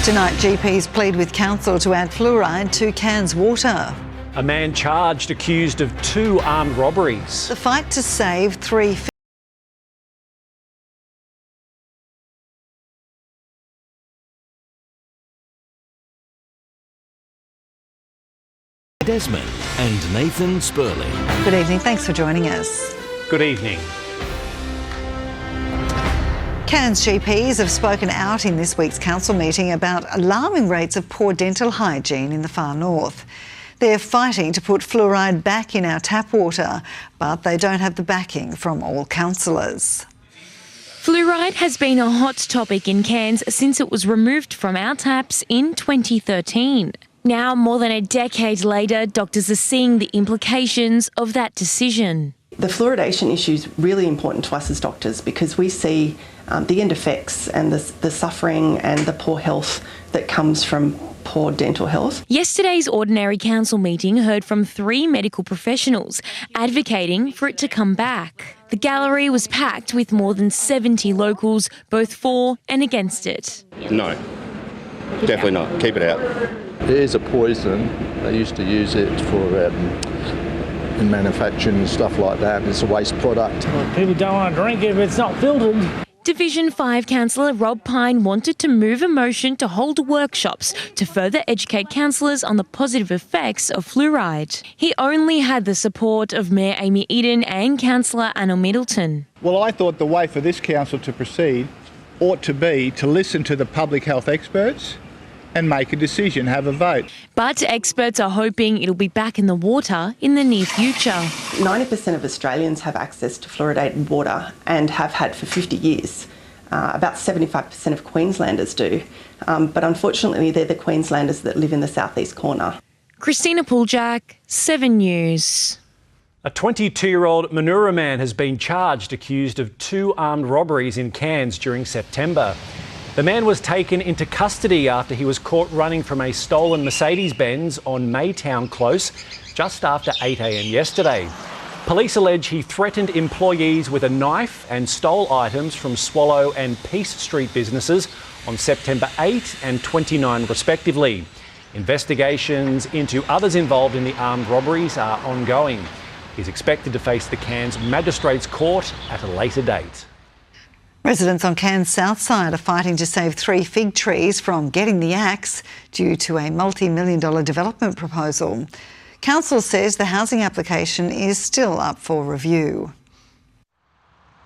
Tonight, GPs plead with council to add fluoride to Cairns water. A man charged accused of 2 armed robberies. The fight to save 3... Desmond and Nathan Spurling. Good evening, thanks for joining us. Good evening. Cairns GPs have spoken out in this week's council meeting about alarming rates of poor dental hygiene in the far north. They're fighting to put fluoride back in our tap water, but they don't have the backing from all councillors. Fluoride has been a hot topic in Cairns since it was removed from our taps in 2013. Now, more than a decade later, doctors are seeing the implications of that decision. The fluoridation issue is really important to us as doctors because we see the end effects and the suffering and the poor health that comes from poor dental health. Yesterday's ordinary council meeting heard from 3 medical professionals advocating for it to come back. The gallery was packed with more than 70 locals, both for and against it. No, definitely not. Keep it out. It is a poison. They used to use it for in manufacturing and stuff like that. It's a waste product. Well, people don't want to drink it if it's not filtered. Division 5 councillor Rob Pine wanted to move a motion to hold workshops to further educate councillors on the positive effects of fluoride. He only had the support of Mayor Amy Eden and councillor Anna Middleton. Well, I thought the way for this council to proceed ought to be to listen to the public health experts and make a decision, have a vote. But experts are hoping it'll be back in the water in the near future. 90% of Australians have access to fluoridated water and have had for 50 years. About 75% of Queenslanders do. But unfortunately, they're the Queenslanders that live in the southeast corner. Christina Pooljak, 7 News. A 22-year-old Manura man has been charged accused of 2 armed robberies in Cairns during September. The man was taken into custody after he was caught running from a stolen Mercedes-Benz on Maytown Close just after 8 a.m. yesterday. Police allege he threatened employees with a knife and stole items from Swallow and Peace Street businesses on September 8 and 29 respectively. Investigations into others involved in the armed robberies are ongoing. He's expected to face the Cairns Magistrates Court at a later date. Residents on Cairns' south side are fighting to save 3 fig trees from getting the axe due to a multi-million-dollar development proposal. Council says the housing application is still up for review.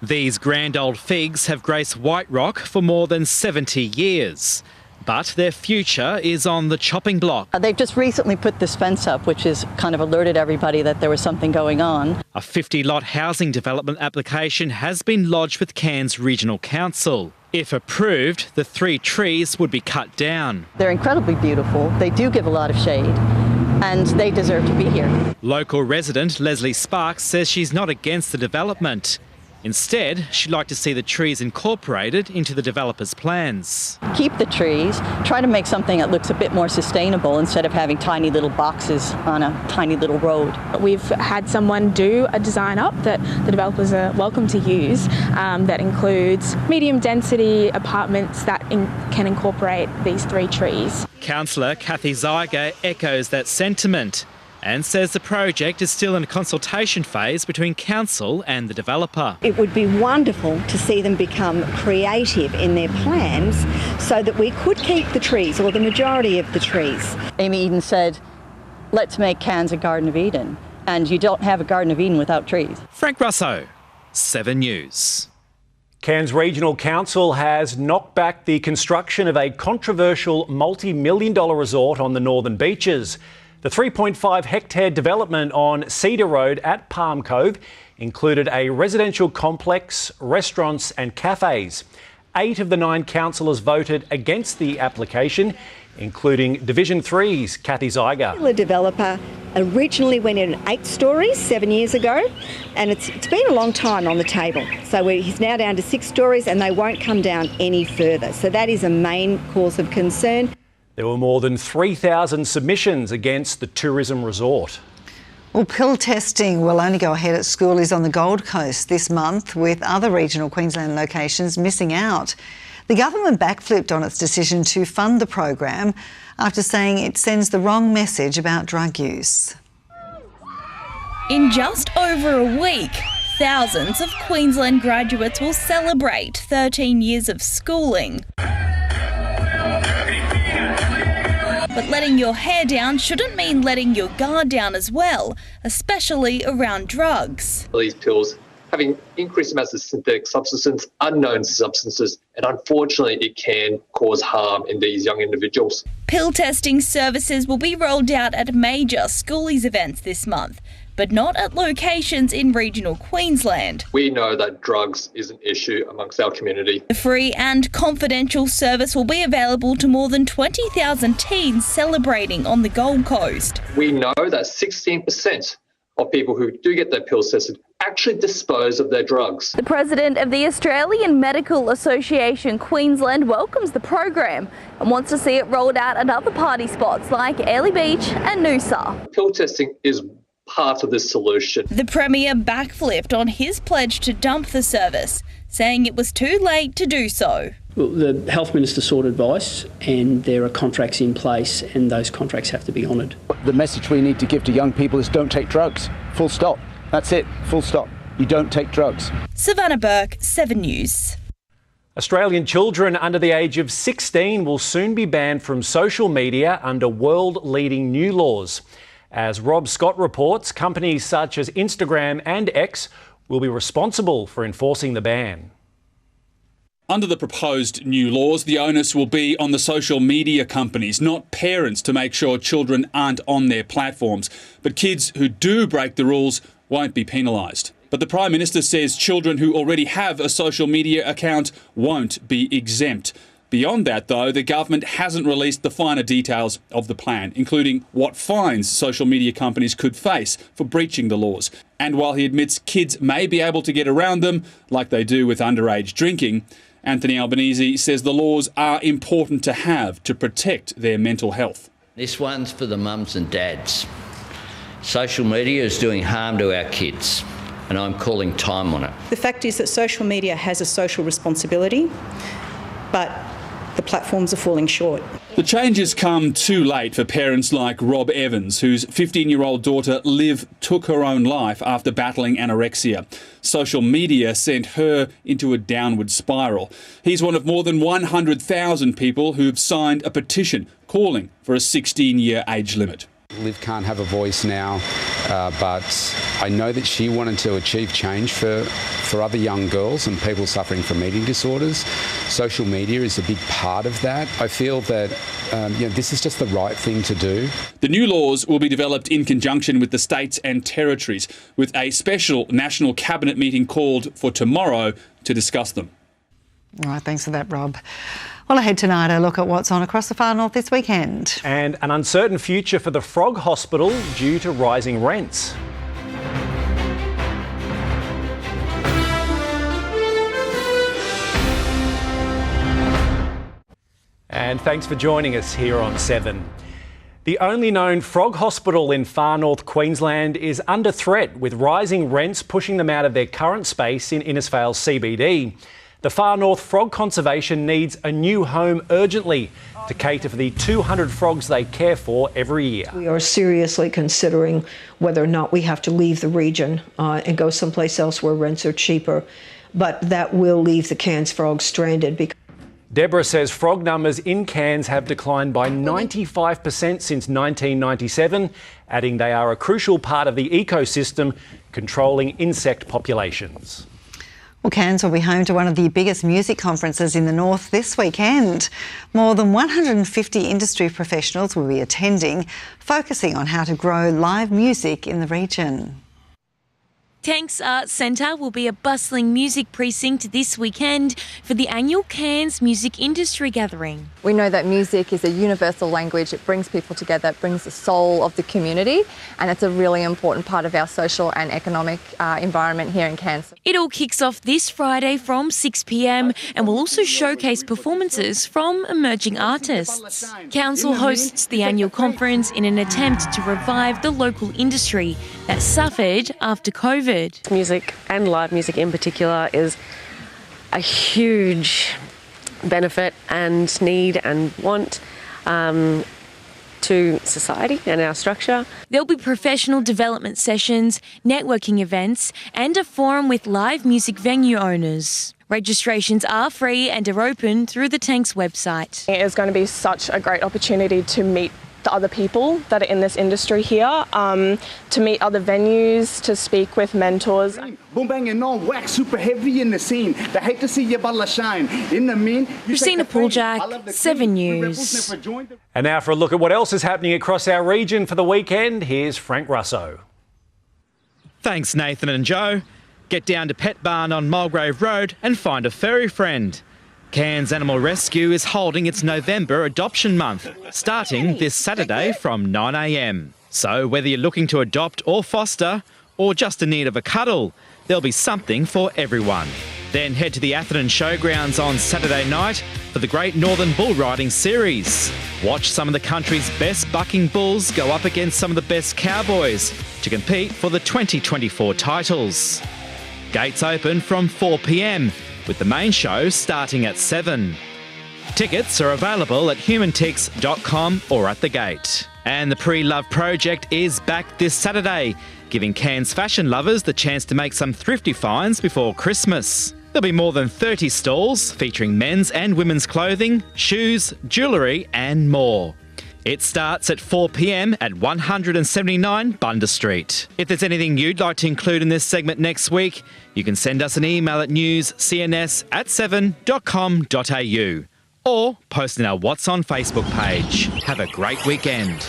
These grand old figs have graced White Rock for more than 70 years. But their future is on the chopping block. They've just recently put this fence up, which has kind of alerted everybody that there was something going on. A 50-lot housing development application has been lodged with Cairns Regional Council. If approved, the 3 trees would be cut down. They're incredibly beautiful. They do give a lot of shade, and they deserve to be here. Local resident Leslie Sparks says she's not against the development. Instead, she'd like to see the trees incorporated into the developer's plans. Keep the trees, try to make something that looks a bit more sustainable instead of having tiny little boxes on a tiny little road. We've had someone do a design up that the developers are welcome to use that includes medium density apartments that can incorporate these 3 trees. Councillor Kathy Zeiger echoes that sentiment and says the project is still in a consultation phase between council and the developer. It would be wonderful to see them become creative in their plans so that we could keep the trees, or the majority of the trees. Amy Eden said, let's make Cairns a Garden of Eden, and you don't have a Garden of Eden without trees. Frank Russo, 7 News. Cairns Regional Council has knocked back the construction of a controversial multi-million-dollar resort on the northern beaches. The 3.5 hectare development on Cedar Road at Palm Cove included a residential complex, restaurants and cafes. 8 of the 9 councillors voted against the application, including Division 3's Kathy Zeiger. The developer originally went in 8 stories 7 years ago, and it's been a long time on the table. So he's now down to 6 stories and they won't come down any further. So that is a main cause of concern. There were more than 3,000 submissions against the tourism resort. Well, pill testing will only go ahead at schoolies on the Gold Coast this month, with other regional Queensland locations missing out. The government backflipped on its decision to fund the program after saying it sends the wrong message about drug use. In just over a week, thousands of Queensland graduates will celebrate 13 years of schooling. But letting your hair down shouldn't mean letting your guard down as well, especially around drugs. These pills having increased amounts of synthetic substances, unknown substances, and unfortunately it can cause harm in these young individuals. Pill testing services will be rolled out at major schoolies events this month, but not at locations in regional Queensland. We know that drugs is an issue amongst our community. The free and confidential service will be available to more than 20,000 teens celebrating on the Gold Coast. We know that 16% of people who do get their pills tested actually dispose of their drugs. The president of the Australian Medical Association Queensland welcomes the program and wants to see it rolled out at other party spots like Airlie Beach and Noosa. Pill testing is part of this solution. The Premier backflipped on his pledge to dump the service, saying it was too late to do so. Well, the Health Minister sought advice and there are contracts in place and those contracts have to be honoured. The message we need to give to young people is don't take drugs. Full stop. That's it. Full stop. You don't take drugs. Savannah Burke, 7 News. Australian children under the age of 16 will soon be banned from social media under world-leading new laws. As Rob Scott reports, companies such as Instagram and X will be responsible for enforcing the ban. Under the proposed new laws, the onus will be on the social media companies, not parents, to make sure children aren't on their platforms. But kids who do break the rules won't be penalised. But the Prime Minister says children who already have a social media account won't be exempt. Beyond that, though, the government hasn't released the finer details of the plan, including what fines social media companies could face for breaching the laws. And while he admits kids may be able to get around them, like they do with underage drinking, Anthony Albanese says the laws are important to have to protect their mental health. This one's for the mums and dads. Social media is doing harm to our kids, and I'm calling time on it. The fact is that social media has a social responsibility, but the platforms are falling short. The changes come too late for parents like Rob Evans, whose 15-year-old daughter Liv took her own life after battling anorexia. Social media sent her into a downward spiral. He's one of more than 100,000 people who've signed a petition calling for a 16-year age limit. Liv can't have a voice now, but I know that she wanted to achieve change for other young girls and people suffering from eating disorders. Social media is a big part of that. I feel that this is just the right thing to do. The new laws will be developed in conjunction with the states and territories, with a special National Cabinet meeting called for tomorrow to discuss them. All right, thanks for that, Rob. Well, ahead tonight, a look at what's on across the far north this weekend. And an uncertain future for the Frog Hospital due to rising rents. And thanks for joining us here on 7. The only known frog hospital in far north Queensland is under threat, with rising rents pushing them out of their current space in Innisfail CBD. The Far North Frog Conservation needs a new home urgently to cater for the 200 frogs they care for every year. We are seriously considering whether or not we have to leave the region and go someplace else where rents are cheaper, but that will leave the Cairns frogs stranded. Deborah says frog numbers in Cairns have declined by 95% since 1997, adding they are a crucial part of the ecosystem controlling insect populations. Well, Cairns will be home to one of the biggest music conferences in the north this weekend. More than 150 industry professionals will be attending, focusing on how to grow live music in the region. Tanks Arts Centre will be a bustling music precinct this weekend for the annual Cairns Music Industry Gathering. We know that music is a universal language. It brings people together, it brings the soul of the community, and it's a really important part of our social and economic environment here in Cairns. It all kicks off this Friday from 6 p.m. and will also showcase performances from emerging artists. Council hosts the annual conference in an attempt to revive the local industry that suffered after COVID. Music, and live music in particular, is a huge benefit and need and want to society and our structure. There'll be professional development sessions, networking events, and a forum with live music venue owners. Registrations are free and are open through the Tanks website. It is going to be such a great opportunity to meet the other people that are in this industry here, to meet other venues, to speak with mentors. Boom bang and on wax super heavy in the scene. They hate to see your butler shine. In the mean, Christina Pooljak, 7 News. And now for a look at what else is happening across our region for the weekend, here's Frank Russo. Thanks, Nathan and Joe. Get down to Pet Barn on Mulgrave Road and find a furry friend. Cairns Animal Rescue is holding its November Adoption Month, starting this Saturday from 9 a.m. So whether you're looking to adopt or foster, or just in need of a cuddle, there'll be something for everyone. Then head to the Atherton Showgrounds on Saturday night for the Great Northern Bull Riding Series. Watch some of the country's best bucking bulls go up against some of the best cowboys to compete for the 2024 titles. Gates open from 4 p.m, with the main show starting at 7. Tickets are available at humantix.com or at the gate. And the Pre-Love Project is back this Saturday, giving Cairns fashion lovers the chance to make some thrifty finds before Christmas. There'll be more than 30 stalls featuring men's and women's clothing, shoes, jewellery and more. It starts at 4 p.m. at 179 Bunda Street. If there's anything you'd like to include in this segment next week, you can send us an email at newscns@7.com.au or post in our What's On Facebook page. Have a great weekend.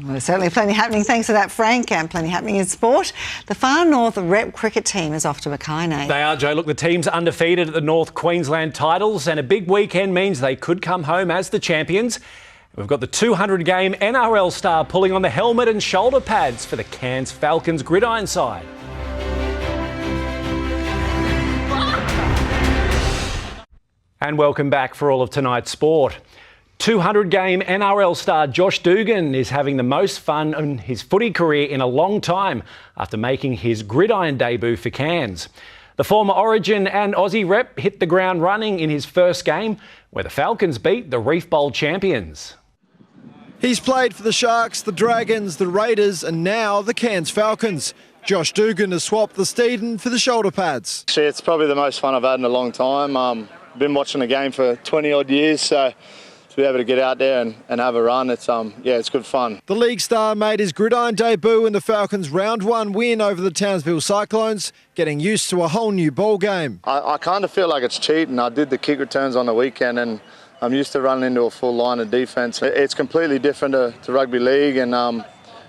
Well, there's certainly plenty happening. Thanks for that, Frank, and plenty happening in sport. The Far North rep cricket team is off to Mackay. They are, Joe. Look, the team's undefeated at the North Queensland titles, and a big weekend means they could come home as the champions. We've got the 200-game NRL star pulling on the helmet and shoulder pads for the Cairns Falcons gridiron side. And welcome back for all of tonight's sport. 200-game NRL star Josh Dugan is having the most fun in his footy career in a long time after making his gridiron debut for Cairns. The former Origin and Aussie rep hit the ground running in his first game, where the Falcons beat the Reef Bowl champions. He's played for the Sharks, the Dragons, the Raiders and now the Cairns Falcons. Josh Dugan has swapped the Steeden for the shoulder pads. Actually, it's probably the most fun I've had in a long time. Been watching the game for 20 odd years, so to be able to get out there and have a run, it's good fun. The league star made his gridiron debut in the Falcons' round 1 win over the Townsville Cyclones, getting used to a whole new ball game. I kind of feel like it's cheating. I did the kick returns on the weekend and I'm used to running into a full line of defence. It's completely different to rugby league and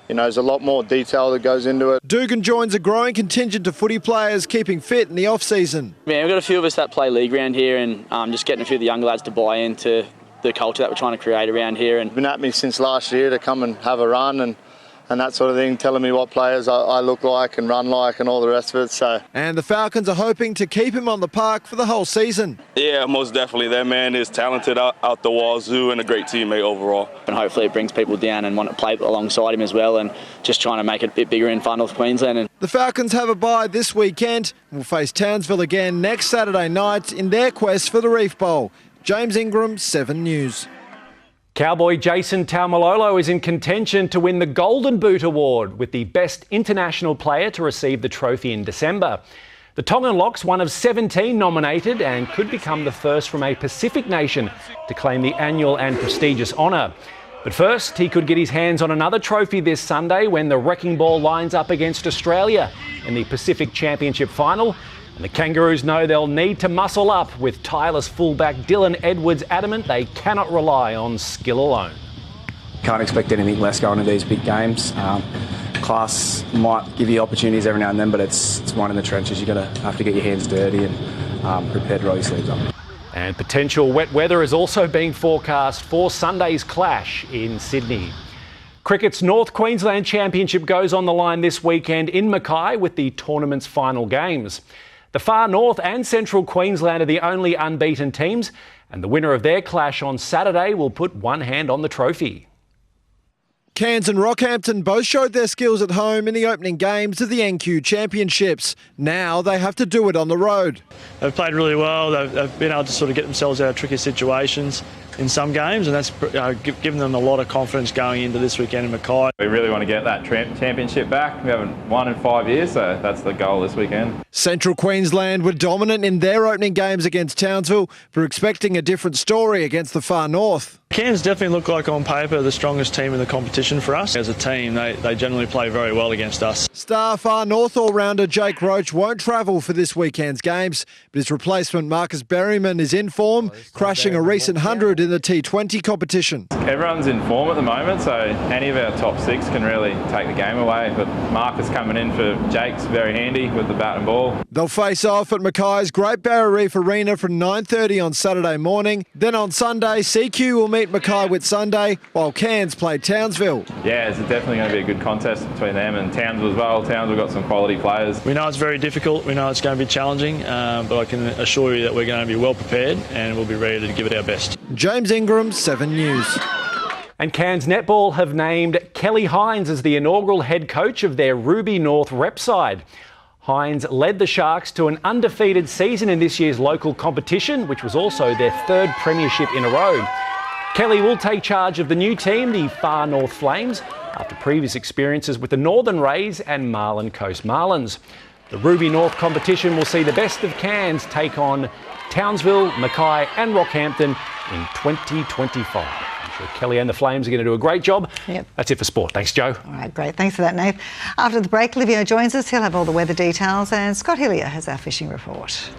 there's a lot more detail that goes into it. Dugan joins a growing contingent of footy players keeping fit in the off-season. Yeah, we've got a few of us that play league around here and just getting a few of the younger lads to buy into the culture that we're trying to create around here. And been at me since last year to come and have a run and that sort of thing, telling me what players I look like and run like and all the rest of it. So. And the Falcons are hoping to keep him on the park for the whole season. Yeah, most definitely. That man is talented out the wazoo and a great teammate overall. And hopefully it brings people down and want to play alongside him as well and just trying to make it a bit bigger in Far North Queensland. The Falcons have a bye this weekend and will face Townsville again next Saturday night in their quest for the Reef Bowl. James Ingram, 7 News. Cowboy Jason Taumalolo is in contention to win the Golden Boot Award with the Best International Player to receive the trophy in December. The Tongan Lock's one of 17 nominated and could become the first from a Pacific nation to claim the annual and prestigious honour. But first, he could get his hands on another trophy this Sunday when the Wrecking Ball lines up against Australia in the Pacific Championship final. And the Kangaroos know they'll need to muscle up, with tireless fullback Dylan Edwards adamant they cannot rely on skill alone. Can't expect anything less going into these big games. Class might give you opportunities every now and then, but it's one in the trenches. You're going to have to get your hands dirty and prepared to roll your sleeves up. And potential wet weather is also being forecast for Sunday's clash in Sydney. Cricket's North Queensland Championship goes on the line this weekend in Mackay with the tournament's final games. The Far North and Central Queensland are the only unbeaten teams, and the winner of their clash on Saturday will put one hand on the trophy. Cairns and Rockhampton both showed their skills at home in the opening games of the NQ Championships. Now they have to do it on the road. They've played really well. They've been able to sort of get themselves out of tricky situations in some games, and that's given them a lot of confidence going into this weekend in Mackay. We really want to get that championship back. We haven't won in 5 years, so that's the goal this weekend. Central Queensland were dominant in their opening games against Townsville. We're expecting a different story against the far north. Cairns definitely look like on paper the strongest team in the competition for us. As a team, they generally play very well against us. Star far north all-rounder Jake Roach won't travel for this weekend's games, but his replacement Marcus Berryman is in form, crushing a recent 100 in the T20 competition. Everyone's in form at the moment, so any of our top six can really take the game away, but Marcus coming in for Jake's very handy with the bat and ball. They'll face off at Mackay's Great Barrier Reef Arena from 9:30 on Saturday morning. Then on Sunday, CQ will meet Mackay with Sunday, while Cairns play Townsville. Yeah, it's definitely going to be a good contest between them and Townsville as well. Townsville got some quality players. We know it's very difficult. We know it's going to be challenging, but I can assure you that we're going to be well prepared and we'll be ready to give it our best. James Ingram, 7 News. And Cairns Netball have named Kelly Hines as the inaugural head coach of their Ruby North rep side. Hines led the Sharks to an undefeated season in this year's local competition, which was also their third premiership in a row. Kelly will take charge of the new team, the Far North Flames, after previous experiences with the Northern Rays and Marlin Coast Marlins. The Ruby North competition will see the best of Cairns take on Townsville, Mackay and Rockhampton in 2025. I'm sure Kelly and the Flames are going to do a great job. Yep. That's it for sport. Thanks, Joe. All right, great. Thanks for that, Nath. After the break, Livio joins us. He'll have all the weather details, and Scott Hillier has our fishing report.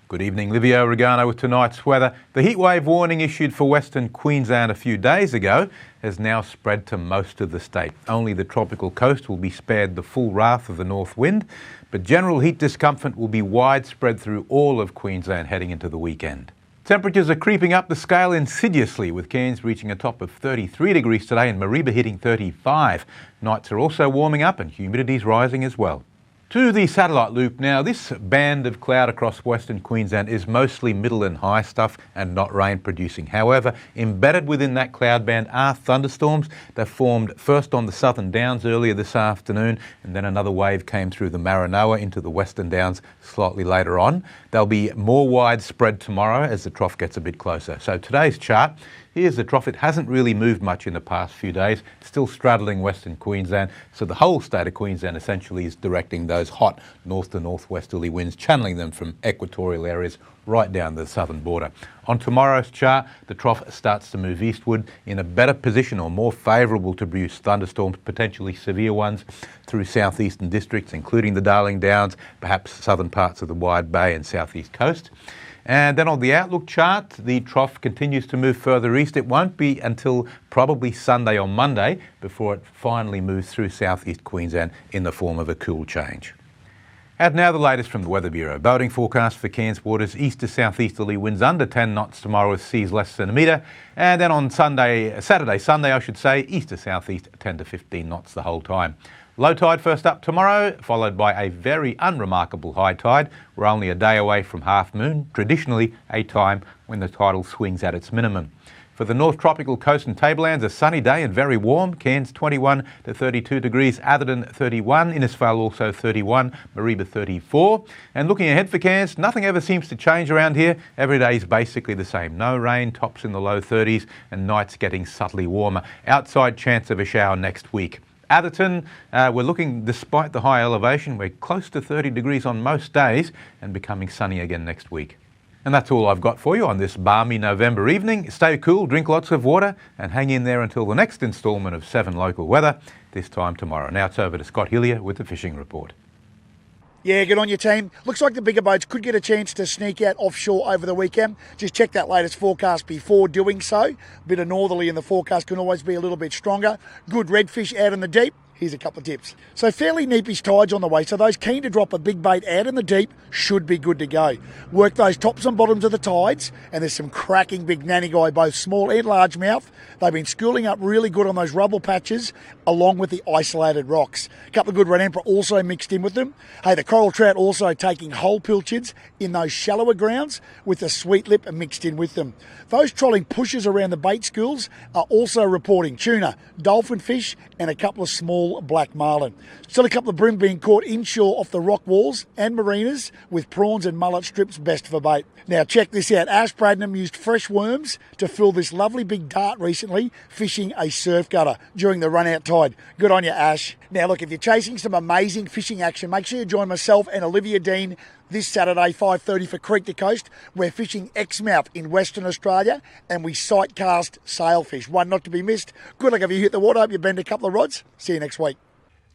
Good evening, Livio, Regano with tonight's weather. The heatwave warning issued for Western Queensland a few days ago has now spread to most of the state. Only the tropical coast will be spared the full wrath of the north wind, but general heat discomfort will be widespread through all of Queensland heading into the weekend. Temperatures are creeping up the scale insidiously, with Cairns reaching a top of 33 degrees today and Mareeba hitting 35. Nights are also warming up and humidity's rising as well. To the satellite loop now, this band of cloud across Western Queensland is mostly middle and high stuff and not rain producing. However, embedded within that cloud band are thunderstorms that formed first on the Southern Downs earlier this afternoon, and then another wave came through the Maranoa into the Western Downs slightly later on. They'll be more widespread tomorrow as the trough gets a bit closer. So today's chart. Here's the trough. It hasn't really moved much in the past few days, still straddling Western Queensland. So the whole state of Queensland essentially is directing those hot north to northwesterly winds, channeling them from equatorial areas right down the southern border. On tomorrow's chart, the trough starts to move eastward in a better position or more favourable to produce thunderstorms, potentially severe ones, through southeastern districts, including the Darling Downs, perhaps southern parts of the Wide Bay and southeast coast. And then on the outlook chart, the trough continues to move further east. It won't be until probably Sunday or Monday before it finally moves through southeast Queensland in the form of a cool change. And now the latest from the Weather Bureau. Boating forecast for Cairns waters, east to southeasterly winds under 10 knots tomorrow with seas less than a metre. And then on Saturday, east to southeast 10 to 15 knots the whole time. Low tide first up tomorrow, followed by a very unremarkable high tide. We're only a day away from half moon, traditionally a time when the tidal swings at its minimum. For the North Tropical Coast and Tablelands, a sunny day and very warm. Cairns 21 to 32 degrees, Atherton 31, Innisfail also 31, Mareeba 34. And looking ahead for Cairns, nothing ever seems to change around here. Every day is basically the same. No rain, tops in the low 30s and nights getting subtly warmer. Outside chance of a shower next week. Atherton, we're looking, despite the high elevation, we're close to 30 degrees on most days and becoming sunny again next week. And that's all I've got for you on this balmy November evening. Stay cool, drink lots of water and hang in there until the next instalment of 7 Local Weather, this time tomorrow. Now it's over to Scott Hillier with the Fishing Report. Yeah, good on your team. Looks like the bigger boats could get a chance to sneak out offshore over the weekend. Just check that latest forecast before doing so. A bit of northerly in the forecast can always be a little bit stronger. Good redfish out in the deep. Here's a couple of tips. So fairly neepish tides on the way, so those keen to drop a big bait out in the deep should be good to go. Work those tops and bottoms of the tides, and there's some cracking big nanny guy, both small and largemouth. They've been schooling up really good on those rubble patches, along with the isolated rocks. A couple of good red emperor also mixed in with them. Hey, the coral trout also taking whole pilchards in those shallower grounds with the sweet lip mixed in with them. Those trolling pushers around the bait schools are also reporting tuna, dolphin fish, and a couple of small black marlin. Still a couple of bream being caught inshore off the rock walls and marinas, with prawns and mullet strips best for bait. Now check this out. Ash Bradnam used fresh worms to fill this lovely big dart recently, fishing a surf gutter during the run-out tide. Good on you, Ash. Now look, if you're chasing some amazing fishing action, make sure you join myself and Olivia Dean this Saturday, 5:30 for Creek to Coast. We're fishing Exmouth in Western Australia, and we sight cast sailfish. One not to be missed. Good luck if you hit the water. Hope you bend a couple of rods. See you next week.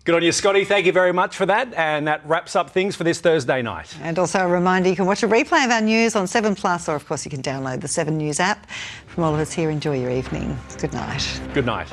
Good on you, Scotty. Thank you very much for that. And that wraps up things for this Thursday night. And also a reminder, you can watch a replay of our news on 7plus, or of course you can download the 7 News app. From all of us here, enjoy your evening. Good night. Good night.